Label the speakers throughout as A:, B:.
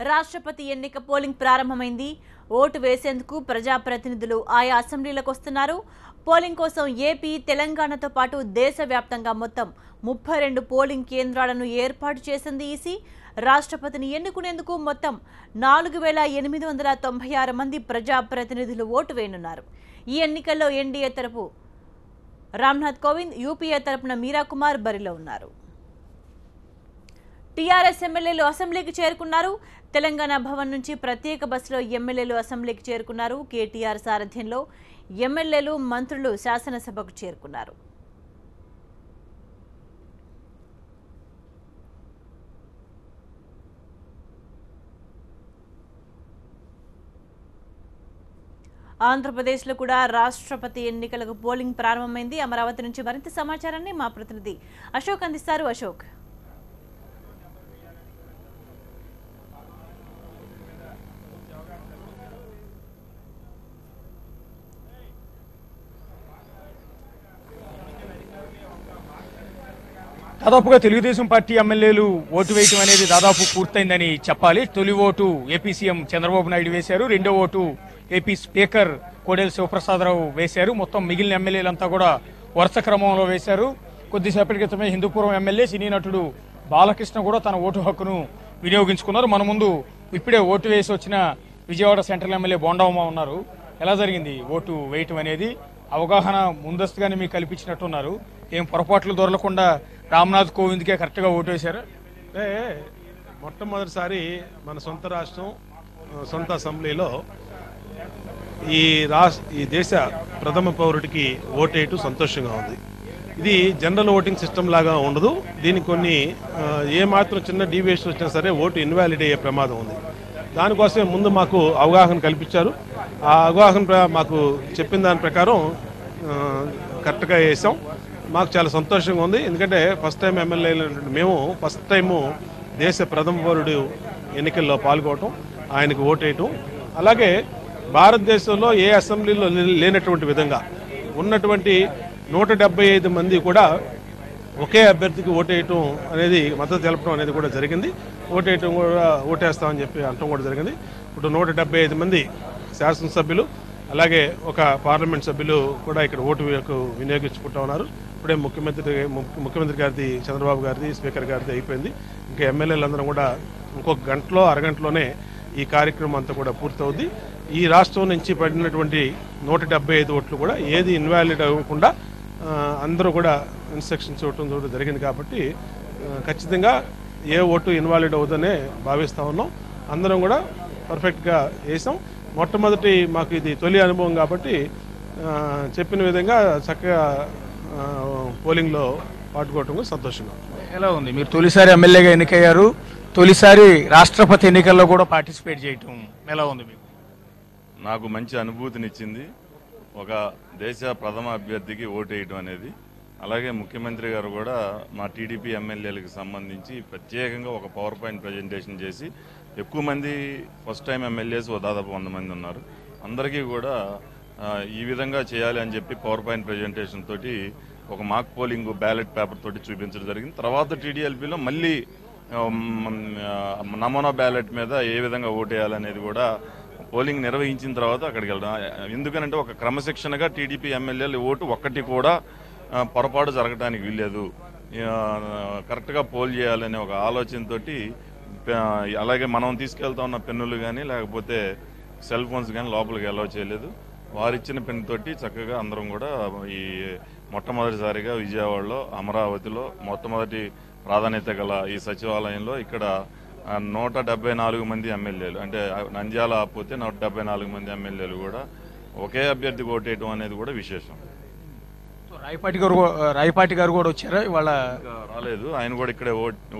A: రాష్ట్రపతి ఎన్నిక పోలింగ్ ప్రారంభమైంది. ఓటు వేసేందుకు ప్రజాప్రతినిధులు ఆయా అసెంబ్లీలకు వస్తున్నారు. పోలింగ్ కోసం ఏపీ, తెలంగాణతో పాటు దేశవ్యాప్తంగా మొత్తం 32 పోలింగ్ కేంద్రాలను ఏర్పాటు చేసింది ఈసీ. రాష్ట్రపతిని ఎన్నుకునేందుకు మొత్తం 4896 మంది ప్రజాప్రతినిధులు ఓటు వేయనున్నారు. ఈ ఎన్నికల్లో ఎన్డీఏ తరపు రామ్నాథ్ కోవింద్, యూపీఏ తరపున మీరా కుమార్ బరిలో ఉన్నారు. టీఆర్ఎస్ ఎమ్మెల్యేలు అసెంబ్లీకి చేరుకున్నారు. తెలంగాణ భవన్ నుంచి ప్రత్యేక బస్సులో ఎమ్మెల్యేలు అసెంబ్లీకి చేరుకున్నారు. కేటీఆర్ సారథ్యంలో ఎమ్మెల్యేలు, మంత్రులు శాసనసభకు చేరుకున్నారు. ఆంధ్రప్రదేశ్లో కూడా రాష్ట్రపతి ఎన్నికలకు పోలింగ్ ప్రారంభమైంది. అమరావతి నుంచి మరింత సమాచారాన్ని మా ప్రతినిధి అశోక్ అందిస్తారు. అశోక్,
B: దాదాపుగా తెలుగుదేశం పార్టీ ఎమ్మెల్యేలు ఓటు వేయటం అనేది దాదాపు పూర్తయిందని చెప్పాలి. తొలి vote AP CM Chandrababu Naidu వేశారు. రెండో vote AP speaker Kodela Sivaprasadarao వేశారు. మొత్తం మిగిలిన ఎమ్మెల్యేలంతా కూడా వరుస క్రమంలో వేశారు. కొద్దిసేపటి క్రితమే హిందూపురం ఎమ్మెల్యే సినీ నటుడు బాలకృష్ణ కూడా తన ఓటు హక్కును వినియోగించుకున్నారు. మన ముందు ఇప్పుడే ఓటు వేసి వచ్చిన విజయవాడ సెంట్రల్ ఎమ్మెల్యే బోండామ్మ ఉన్నారు. ఎలా జరిగింది ఓటు వేయటం అనేది? అవగాహన ముందస్తుగానే మీకు కల్పించినట్టున్నారు. ఏం పొరపాట్లు దొరకకుండా రామ్నాథ్ కోవింద్కే కరెక్ట్గా ఓటు వేశారు?
C: అంటే మొట్టమొదటిసారి మన సొంత రాష్ట్రం, సొంత అసెంబ్లీలో ఈ దేశ ప్రథమ పౌరుడికి ఓటేయటం సంతోషంగా ఉంది. ఇది జనరల్ ఓటింగ్ సిస్టమ్ లాగా ఉండదు. దీనికి కొన్ని ఏమాత్రం చిన్న డీవియేషన్ వచ్చినా సరే ఓటు ఇన్వాలిడ్ అయ్యే ప్రమాదం ఉంది. దానికోసమే ముందు మాకు అవగాహన కల్పించారు. ఆ అవగాహన మాకు చెప్పిన దాని ప్రకారం కరెక్ట్గా వేసాం. మాకు చాలా సంతోషంగా ఉంది. ఎందుకంటే ఫస్ట్ టైం ఎమ్మెల్యేలు మేము ఫస్ట్ టైము దేశ ప్రథమ పౌరుడు ఎన్నికల్లో పాల్గొనటం, ఆయనకు ఓటేయటం, అలాగే భారతదేశంలో ఏ అసెంబ్లీలో లేనటువంటి విధంగా ఉన్నటువంటి 175 మంది కూడా ఒకే అభ్యర్థికి ఓటేయటం అనేది, మద్దతు తెలపడం అనేది కూడా జరిగింది. ఓటేయటం కూడా ఓటేస్తామని చెప్పి అనటం కూడా జరిగింది. ఇప్పుడు 175 మంది శాసనసభ్యులు అలాగే ఒక పార్లమెంట్ సభ్యులు కూడా ఇక్కడ ఓటు వినియోగించుకుంటా ఉన్నారు. ఇప్పుడే ముఖ్యమంత్రి గారిది, చంద్రబాబు గారిది, స్పీకర్ గారిది అయిపోయింది. ఇంకా ఎమ్మెల్యేలందరం కూడా ఇంకొక గంటలో అరగంటలోనే ఈ కార్యక్రమం అంతా కూడా పూర్తవుద్ది. ఈ రాష్ట్రం నుంచి పడినటువంటి 175 ఓట్లు కూడా ఏది ఇన్వాలిడ్ అవ్వకుండా అందరూ కూడా ఇన్స్ట్రక్షన్స్ ఇవ్వటం కూడా జరిగింది. కాబట్టి ఖచ్చితంగా ఏ ఓటు ఇన్వాలిడ్ అవుతుందనే భావిస్తూ ఉన్నాం. అందరం కూడా పర్ఫెక్ట్గా వేసాం. మొట్టమొదటి మాకు ఇది తొలి అనుభవం కాబట్టి చెప్పిన విధంగా చక్కగా పోలింగ్లో పాల్గొనడం సంతోషంగా.
B: ఎలా ఉంది? మీరు తొలిసారి ఎమ్మెల్యేగా ఎన్నికయ్యారు, తొలిసారి రాష్ట్రపతి ఎన్నికల్లో కూడా పార్టిసిపేట్ చేయటం ఎలా ఉంది మీకు?
D: నాకు మంచి అనుభూతినిచ్చింది ఒక దేశ ప్రథమ అభ్యర్థికి ఓటు వేయడం అనేది. అలాగే ముఖ్యమంత్రి గారు కూడా మా టీడీపీ ఎమ్మెల్యేలకు సంబంధించి ప్రత్యేకంగా ఒక పవర్ పాయింట్ ప్రజెంటేషన్ చేసి, ఎక్కువ మంది ఫస్ట్ టైం ఎమ్మెల్యేస్ దాదాపు 100 మంది ఉన్నారు, అందరికీ కూడా ఈ విధంగా చేయాలి అని చెప్పి పవర్ పాయింట్ ప్రజెంటేషన్ తోటి ఒక మాక్ పోలింగ్ బ్యాలెట్ పేపర్ తోటి చూపించడం జరిగింది. తర్వాత టీడీఎల్పీలో మళ్ళీ నమూనా బ్యాలెట్ మీద ఏ విధంగా ఓటేయాలనేది కూడా పోలింగ్ నిర్వహించిన తర్వాత అక్కడికి వెళ్ళడం. ఎందుకనంటే ఒక క్రమశిక్షణగా టీడీపీ ఎమ్మెల్యేలు ఓటు ఒక్కటి కూడా పొరపాటు జరగడానికి వీల్లేదు, కరెక్ట్గా పోల్ చేయాలనే ఒక ఆలోచనతోటి, అలాగే మనం తీసుకెళ్తా ఉన్న పెన్నులు కానీ లేకపోతే సెల్ ఫోన్స్ కానీ లోపలికి అలౌ చేయలేదు. వారిచ్చిన పెన్ తోటి చక్కగా అందరం కూడా ఈ మొట్టమొదటిసారిగా విజయవాడలో, అమరావతిలో మొట్టమొదటి ప్రాధాన్యత గల ఈ సచివాలయంలో ఇక్కడ 174 మంది ఎమ్మెల్యేలు, అంటే నంద్యాల ఆపోతే 174 మంది ఎమ్మెల్యేలు కూడా ఒకే అభ్యర్థికి ఓటేయటం అనేది కూడా విశేషం.
B: రాయపాటి గారు కూడా వచ్చారా? ఇవాళ
D: రాలేదు, ఆయన కూడా ఇక్కడే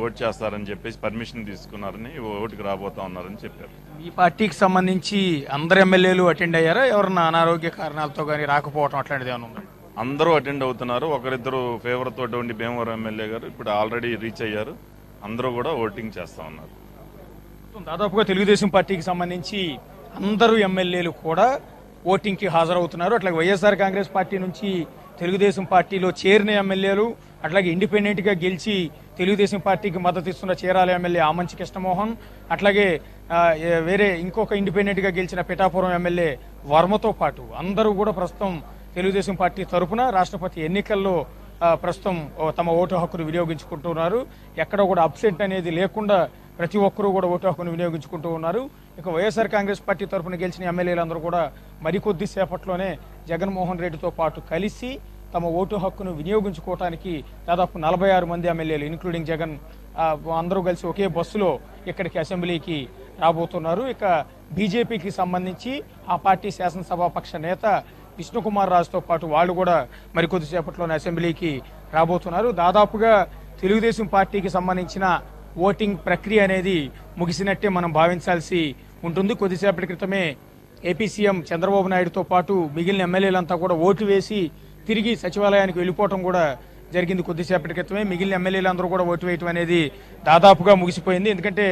D: ఓట్ చేస్తారని చెప్పేసి పర్మిషన్ తీసుకున్నారని, ఓటుకి రాబోతా ఉన్నారని చెప్పారు.
B: ఈ పార్టీకి సంబంధించి అందరు ఎమ్మెల్యేలు అటెండ్ అయ్యారా? ఎవరన్నా అనారోగ్య కారణాలతో కానీ రాకపోవడం అట్లాంటిది ఏమైనా ఉందా?
D: అందరూ అటెండ్ అవుతున్నారు. ఒకరిద్దరు ఫేవర్ తోటి ఉండి భీమవరం ఎమ్మెల్యే గారు ఇప్పుడు ఆల్రెడీ రీచ్ అయ్యారు. అందరూ కూడా ఓటింగ్ చేస్తా ఉన్నారు.
B: దాదాపుగా తెలుగుదేశం పార్టీకి సంబంధించి అందరూ ఎమ్మెల్యేలు కూడా ఓటింగ్కి హాజరవుతున్నారు. అట్లాగే వైఎస్ఆర్ కాంగ్రెస్ పార్టీ నుంచి తెలుగుదేశం పార్టీలో చేరిన ఎమ్మెల్యేలు, అట్లాగే ఇండిపెండెంట్గా గెలిచి తెలుగుదేశం పార్టీకి మద్దతు ఇస్తున్న చీరాల ఎమ్మెల్యే ఆమంచి కృష్ణమోహన్, అట్లాగే వేరే ఇంకొక ఇండిపెండెంట్గా గెలిచిన పిఠాపురం ఎమ్మెల్యే వర్మతో పాటు అందరూ కూడా ప్రస్తుతం తెలుగుదేశం పార్టీ తరఫున రాష్ట్రపతి ఎన్నికల్లో ప్రస్తుతం తమ ఓటు హక్కును వినియోగించుకుంటున్నారు. ఎక్కడ కూడా అబ్సెంట్ అనేది లేకుండా ప్రతి ఒక్కరూ కూడా ఓటు హక్కును వినియోగించుకుంటూ ఉన్నారు. ఇక వైఎస్ఆర్ కాంగ్రెస్ పార్టీ తరఫున గెలిచిన ఎమ్మెల్యేలందరూ కూడా మరికొద్ది సేపట్లోనే జగన్మోహన్ రెడ్డితో పాటు కలిసి తమ ఓటు హక్కును వినియోగించుకోవడానికి దాదాపు 46 మంది ఎమ్మెల్యేలు ఇంక్లూడింగ్ జగన్ అందరూ కలిసి ఒకే బస్సులో ఇక్కడికి అసెంబ్లీకి రాబోతున్నారు. ఇక బీజేపీకి సంబంధించి ఆ పార్టీ శాసనసభాపక్ష నేత విష్ణుకుమార్ రాజుతో పాటు వాళ్ళు కూడా మరికొద్దిసేపట్లోనే అసెంబ్లీకి రాబోతున్నారు. దాదాపుగా తెలుగుదేశం పార్టీకి సంబంధించిన ఓటింగ్ ప్రక్రియ అనేది ముగిసినట్టే మనం భావించాల్సి ఉంటుంది. కొద్దిసేపటి క్రితమే ఏపీ సీఎం చంద్రబాబు నాయుడుతో పాటు మిగిలిన ఎమ్మెల్యేలంతా కూడా ఓటు వేసి తిరిగి సచివాలయానికి వెళ్ళిపోవటం కూడా జరిగింది. కొద్దిసేపటి క్రితమే మిగిలిన ఎమ్మెల్యేలందరూ కూడా ఓటు వేయటం అనేది దాదాపుగా ముగిసిపోయింది. ఎందుకంటే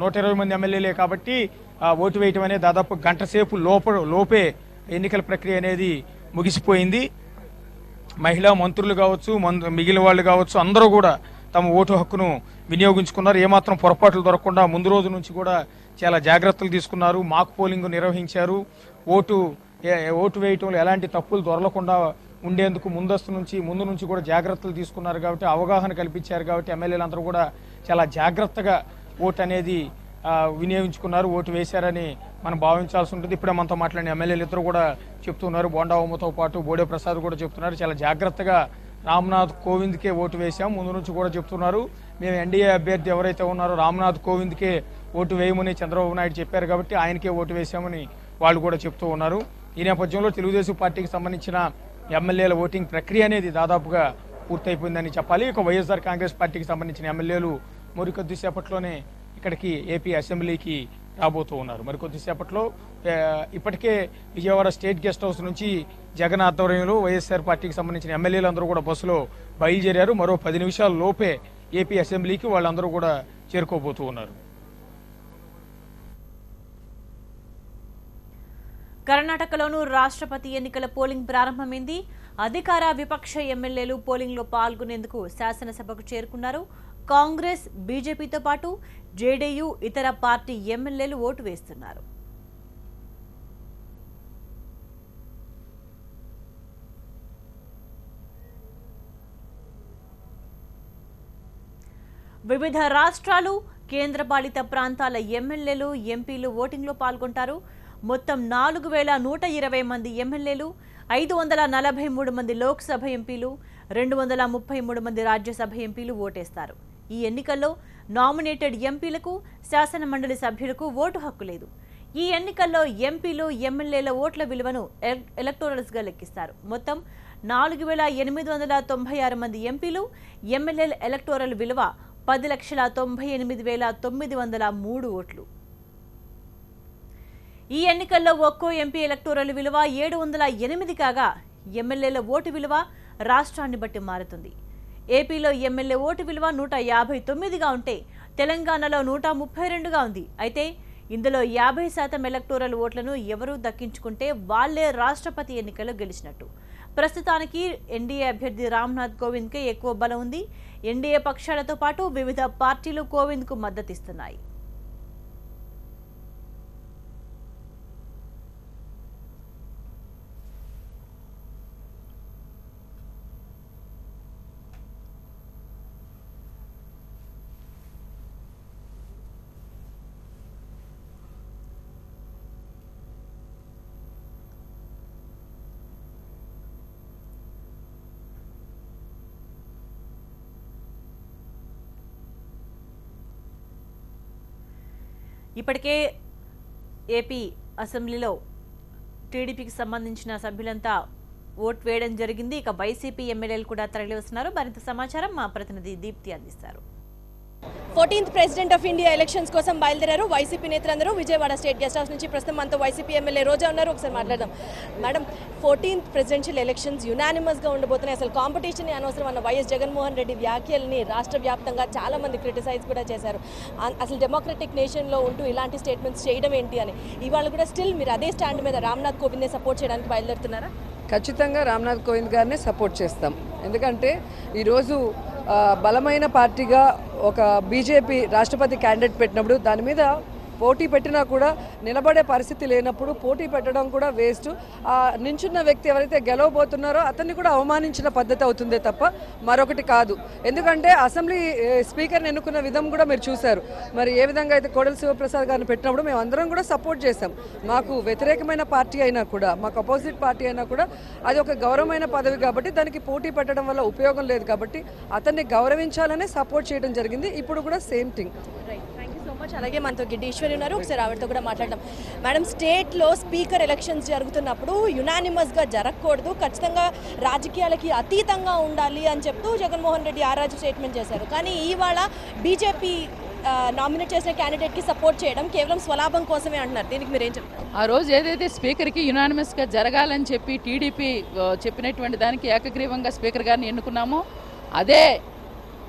B: 120 మంది ఎమ్మెల్యేలే కాబట్టి ఓటు వేయటం అనేది దాదాపు గంట సేపు లోపే ఎన్నికల ప్రక్రియ అనేది ముగిసిపోయింది. మహిళా మంత్రులు కావచ్చు, మిగిలిన వాళ్ళు కావచ్చు, అందరూ కూడా తమ ఓటు హక్కును వినియోగించుకున్నారు. ఏమాత్రం పొరపాట్లు దొరకకుండా ముందు రోజు నుంచి కూడా చాలా జాగ్రత్తలు తీసుకున్నారు. మాక్ పోలింగ్ నిర్వహించారు. ఓటు వేయటంలో ఎలాంటి తప్పులు దొరలకుండా ఉండేందుకు ముందు నుంచి కూడా జాగ్రత్తలు తీసుకున్నారు కాబట్టి, అవగాహన కల్పించారు కాబట్టి ఎమ్మెల్యేలందరూ కూడా చాలా జాగ్రత్తగా ఓటు అనేది వినియోగించుకున్నారు, ఓటు వేశారని మనం భావించాల్సి ఉంటుంది. ఇప్పుడే మనతో మాట్లాడిన ఎమ్మెల్యేలు ఇద్దరు కూడా చెప్తున్నారు. బోండా ఉమ్మతో పాటు బోడే ప్రసాద్ కూడా చెప్తున్నారు చాలా జాగ్రత్తగా రామ్నాథ్ కోవింద్కే ఓటు వేశాం. ముందు నుంచి కూడా చెప్తున్నారు మేము ఎన్డీఏ అభ్యర్థి ఎవరైతే ఉన్నారో రామ్నాథ్ కోవింద్కే ఓటు వేయమని చంద్రబాబు నాయుడు చెప్పారు కాబట్టి ఆయనకే ఓటు వేశామని వాళ్ళు కూడా చెప్తూ ఉన్నారు. ఈ నేపథ్యంలో తెలుగుదేశం పార్టీకి సంబంధించిన ఎమ్మెల్యేల ఓటింగ్ ప్రక్రియ అనేది దాదాపుగా పూర్తయిపోయిందని చెప్పాలి. ఇక వైఎస్ఆర్ కాంగ్రెస్ పార్టీకి సంబంధించిన ఎమ్మెల్యేలు మరికొద్దిసేపట్లోనే ఇక్కడికి ఏపీ అసెంబ్లీకి రాబోతూ ఉన్నారు. మరికొద్దిసేపట్లో ఇప్పటికే విజయవాడ స్టేట్ గెస్ట్ హౌస్ నుంచి జగన్ ఆధ్వర్యంలో వైఎస్ఆర్ పార్టీకి సంబంధించిన ఎమ్మెల్యేలందరూ కూడా బస్సులో బయలుదేరారు. మరో 10 నిమిషాల లోపే ఏపీ అసెంబ్లీకి వాళ్ళందరూ కూడా చేరుకోబోతూ ఉన్నారు.
A: కర్ణాటకలోనూ రాష్ట్రపతి ఎన్నికల పోలింగ్ ప్రారంభమైంది. అధికార విపక్ష ఎమ్మెల్యేలు పోలింగ్లో పాల్గొనేందుకు శాసనసభకు చేరుకున్నారు. కాంగ్రెస్, బీజేపీతో పాటు జేడీయూ ఇతర పార్టీ ఎమ్మెల్యేలు ఓటు వేస్తున్నారు. వివిధ రాష్ట్రాలు, కేంద్రపాలిత ప్రాంతాల ఎమ్మెల్యేలు, ఎంపీలు ఓటింగ్లో పాల్గొంటారు. మొత్తం 4120 మంది ఎమ్మెల్యేలు, 543 మంది లోక్సభ ఎంపీలు, 233 మంది రాజ్యసభ ఎంపీలు ఓటేస్తారు. ఈ ఎన్నికల్లో నామినేటెడ్ ఎంపీలకు, శాసనమండలి సభ్యులకు ఓటు హక్కు లేదు. ఈ ఎన్నికల్లో ఎంపీలు, ఎమ్మెల్యేల ఓట్ల విలువను ఎలక్టోరల్స్గా లెక్కిస్తారు. మొత్తం 4896 మంది ఎంపీలు, ఎమ్మెల్యేల ఎలక్టోరల్ విలువ 10,98,903 ఓట్లు. ఈ ఎన్నికల్లో ఒక్కో ఎంపీ ఎలక్టోరల్ విలువ 708 కాగా ఎమ్మెల్యేల ఓటు విలువ రాష్ట్రాన్ని బట్టి మారుతుంది. ఏపీలో ఎమ్మెల్యే ఓటు విలువ 159గా ఉంటే తెలంగాణలో 132గా ఉంది. అయితే ఇందులో 50% ఎలక్టోరల్ ఓట్లను ఎవరూ దక్కించుకుంటే వాళ్లే రాష్ట్రపతి ఎన్నికల్లో గెలిచినట్టు. ప్రస్తుతానికి ఎన్డీఏ అభ్యర్థి రామ్నాథ్ కోవింద్కే ఎక్కువ బలం ఉంది. ఎన్డీఏ పక్షాలతో పాటు వివిధ పార్టీలు కోవింద్కు మద్దతిస్తున్నాయి. ఇప్పటికే ఏపీ అసెంబ్లీలో టీడీపీకి సంబంధించిన సభ్యులంతా ఓటు వేయడం జరిగింది. ఇక వైసీపీ ఎమ్మెల్యేలు కూడా తరలి వస్తున్నారు. మరింత సమాచారం మా ప్రతినిధి దీప్తి అందిస్తారు.
E: 14th president of India elections కోసం బయలుదేరారు వైసీపీ నేతలందరూ. విజయవాడ స్టేట్ గెస్ట్ హౌస్ నుంచి ప్రస్తుతం మనతో వైసీపీ ఎమ్మెల్యే రోజా ఉన్నారు. ఒకసారి మాట్లాడదాం. మేడం, 14th ప్రెసిడెన్షియల్ ఎలక్షన్స్ యునానిమస్గా ఉండబోతున్నాయి. అసలు కాంపిటీషన్ అనవసరం అన్న వైఎస్ జగన్మోహన్ రెడ్డి వ్యాఖ్యల్ని రాష్ట్ర వ్యాప్తంగా చాలా మంది క్రిటిసైజ్ కూడా చేశారు. అసలు డెమోక్రటిక్ నేషన్లో ఉంటూ ఇలాంటి స్టేట్మెంట్స్ చేయడం ఏంటి అని. ఇవాళ కూడా స్టిల్ మీరు అదే స్టాండ్ మీద రామ్నాథ్ కోవింద్ని సపోర్ట్ చేయడానికి బయలుదేరుతున్నారా?
F: ఖచ్చితంగా రామ్నాథ్ కోవింద్ గారినే సపోర్ట్ చేస్తాం. ఎందుకంటే ఈరోజు బలమైన పార్టీగా ఒక బీజేపీ రాష్ట్రపతి క్యాండిడేట్ పెట్టినప్పుడు దాని మీద పోటీ పెట్టినా కూడా నిలబడే పరిస్థితి లేనప్పుడు పోటీ పెట్టడం కూడా వేస్ట్. నించున్న వ్యక్తి ఎవరైతే గెలవబోతున్నారో అతన్ని కూడా అవమానించిన పద్ధతి అవుతుందే తప్ప మరొకటి కాదు. ఎందుకంటే అసెంబ్లీ స్పీకర్ని ఎన్నుకున్న విధం కూడా మీరు చూశారు. మరి ఏ విధంగా అయితే కోడెల శివప్రసాద్ గారిని పెట్టినప్పుడు మేము అందరం కూడా సపోర్ట్ చేశాం. మాకు వ్యతిరేకమైన పార్టీ అయినా కూడా, మాకు అపోజిట్ పార్టీ అయినా కూడా అది ఒక గౌరవమైన పదవి కాబట్టి దానికి పోటీ పెట్టడం వల్ల ఉపయోగం లేదు కాబట్టి అతన్ని గౌరవించాలనే సపోర్ట్ చేయడం జరిగింది. ఇప్పుడు కూడా సేమ్ థింగ్.
E: అలాగే మనతో గిడ్డి ఈశ్వరి ఉన్నారు, ఒకసారి ఆవిడతో కూడా మాట్లాడదాం. మేడం, స్టేట్లో స్పీకర్ ఎలక్షన్స్ జరుగుతున్నప్పుడు యునానిమస్గా జరగకూడదు, ఖచ్చితంగా రాజకీయాలకి అతీతంగా ఉండాలి అని చెప్తూ జగన్మోహన్ రెడ్డి ఆరాజు స్టేట్మెంట్ చేశారు. కానీ ఇవాళ బీజేపీ నామినేట్ చేసిన క్యాండిడేట్కి సపోర్ట్ చేయడం కేవలం స్వలాభం కోసమే అంటున్నారు. దీనికి మీరు ఏం చెప్తారు?
G: ఆ రోజు ఏదైతే స్పీకర్కి యునానిమస్గా జరగాలని చెప్పి టీడీపీ చెప్పినటువంటి దానికి ఏకగ్రీవంగా స్పీకర్ గారిని ఎన్నుకున్నామో అదే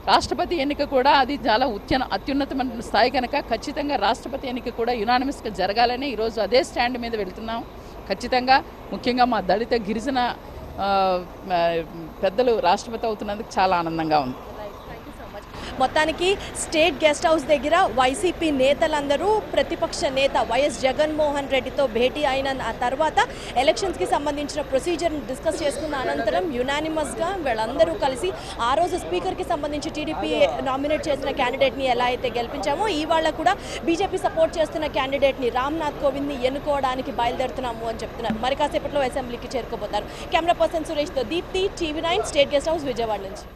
G: రాష్ట్రపతి ఎన్నిక కూడా అది చాలా అత్యున్నతమైన స్థాయి కనుక ఖచ్చితంగా రాష్ట్రపతి ఎన్నిక కూడా యునానిమస్గా జరగాలని ఈరోజు అదే స్టాండ్ మీద వెళుతున్నాం. ఖచ్చితంగా ముఖ్యంగా మా దళిత గిరిజన పెద్దలు రాష్ట్రపతి అవుతున్నందుకు చాలా ఆనందంగా ఉంది.
E: మొత్తానికి స్టేట్ గెస్ట్ హౌస్ దగ్గర వైసీపీ నేతలందరూ ప్రతిపక్ష నేత వైఎస్ జగన్మోహన్ రెడ్డితో భేటీ అయిన ఆ తర్వాత ఎలక్షన్స్కి సంబంధించిన ప్రొసీజర్ని డిస్కస్ చేసుకున్న అనంతరం యునానిమస్గా వీళ్ళందరూ కలిసి ఆ రోజు స్పీకర్కి సంబంధించి టీడీపీ నామినేట్ చేసిన క్యాండిడేట్ని ఎలా అయితే గెలిపించామో ఇవాళ కూడా బీజేపీ సపోర్ట్ చేస్తున్న క్యాండిడేట్ని రామ్నాథ్ కోవింద్ని ఎన్నుకోవడానికి బయలుదేరుతున్నాము అని చెప్తున్నారు. మరి కాసేపట్లో అసెంబ్లీకి చేరుకోబోతారు. కెమెరా పర్సన్ సురేష్తో Deepthi, TV9 state guest house Vijayawada నుంచి.